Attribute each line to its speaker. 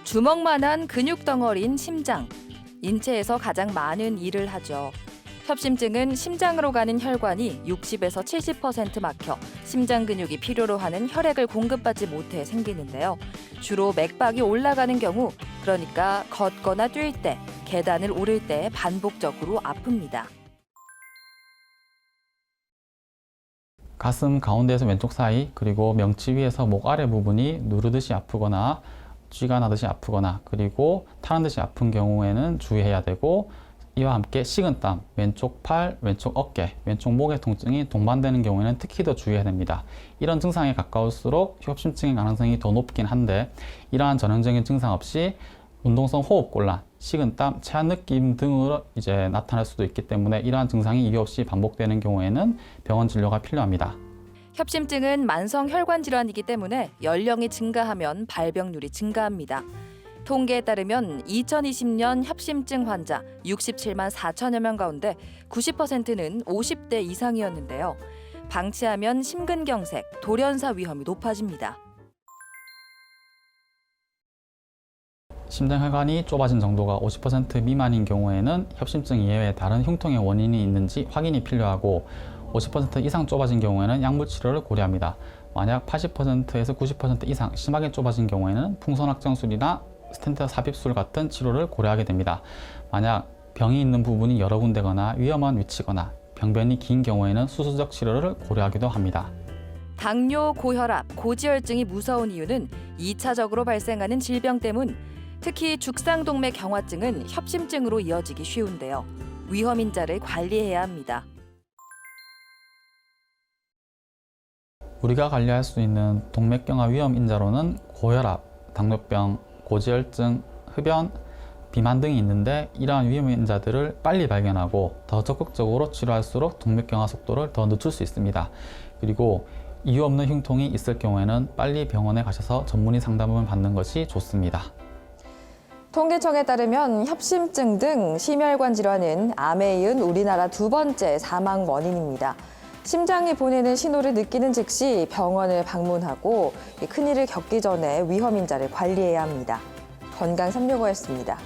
Speaker 1: 주먹만한 근육 덩어리인 심장. 인체에서 가장 많은 일을 하죠. 협심증은 심장으로 가는 혈관이 60에서 70% 막혀 심장 근육이 필요로 하는 혈액을 공급받지 못해 생기는데요. 주로 맥박이 올라가는 경우, 그러니까 걷거나 뛸 때, 계단을 오를 때 반복적으로 아픕니다.
Speaker 2: 가슴 가운데에서 왼쪽 사이, 그리고 명치 위에서 목 아래 부분이 누르듯이 아프거나 쥐가 나듯이 아프거나 그리고 타는 듯이 아픈 경우에는 주의해야 되고, 이와 함께 식은땀, 왼쪽 팔, 왼쪽 어깨, 왼쪽 목의 통증이 동반되는 경우에는 특히 더 주의해야 됩니다. 이런 증상에 가까울수록 협심증의 가능성이 더 높긴 한데, 이러한 전형적인 증상 없이 운동성 호흡곤란, 식은땀, 체한 느낌 등으로 나타날 수도 있기 때문에 이러한 증상이 이유 없이 반복되는 경우에는 병원 진료가 필요합니다.
Speaker 1: 협심증은 만성 혈관 질환이기 때문에 연령이 증가하면 발병률이 증가합니다. 통계에 따르면 2020년 협심증 환자 67만 4천여 명 가운데 90%는 50대 이상이었는데요. 방치하면 심근경색, 돌연사 위험이 높아집니다.
Speaker 2: 심장혈관이 좁아진 정도가 50% 미만인 경우에는 협심증 이외에 다른 흉통의 원인이 있는지 확인이 필요하고, 50% 이상 좁아진 경우에는 약물 치료를 고려합니다. 만약 80%에서 90% 이상 심하게 좁아진 경우에는 풍선확장술이나 스텐트 삽입술 같은 치료를 고려하게 됩니다. 만약 병이 있는 부분이 여러 군데거나 위험한 위치거나 병변이 긴 경우에는 수술적 치료를 고려하기도 합니다.
Speaker 1: 당뇨, 고혈압, 고지혈증이 무서운 이유는 2차적으로 발생하는 질병 때문, 특히 죽상동맥 경화증은 협심증으로 이어지기 쉬운데요. 위험인자를 관리해야 합니다.
Speaker 2: 우리가 관리할 수 있는 동맥경화 위험 인자로는 고혈압, 당뇨병, 고지혈증, 흡연, 비만 등이 있는데, 이러한 위험 인자들을 빨리 발견하고 더 적극적으로 치료할수록 동맥경화 속도를 더 늦출 수 있습니다. 그리고 이유 없는 흉통이 있을 경우에는 빨리 병원에 가셔서 전문의 상담을 받는 것이 좋습니다.
Speaker 3: 통계청에 따르면 협심증 등 심혈관 질환은 암에 이은 우리나라 두 번째 사망 원인입니다. 심장이 보내는 신호를 느끼는 즉시 병원을 방문하고 큰일을 겪기 전에 위험인자를 관리해야 합니다. 건강365였습니다.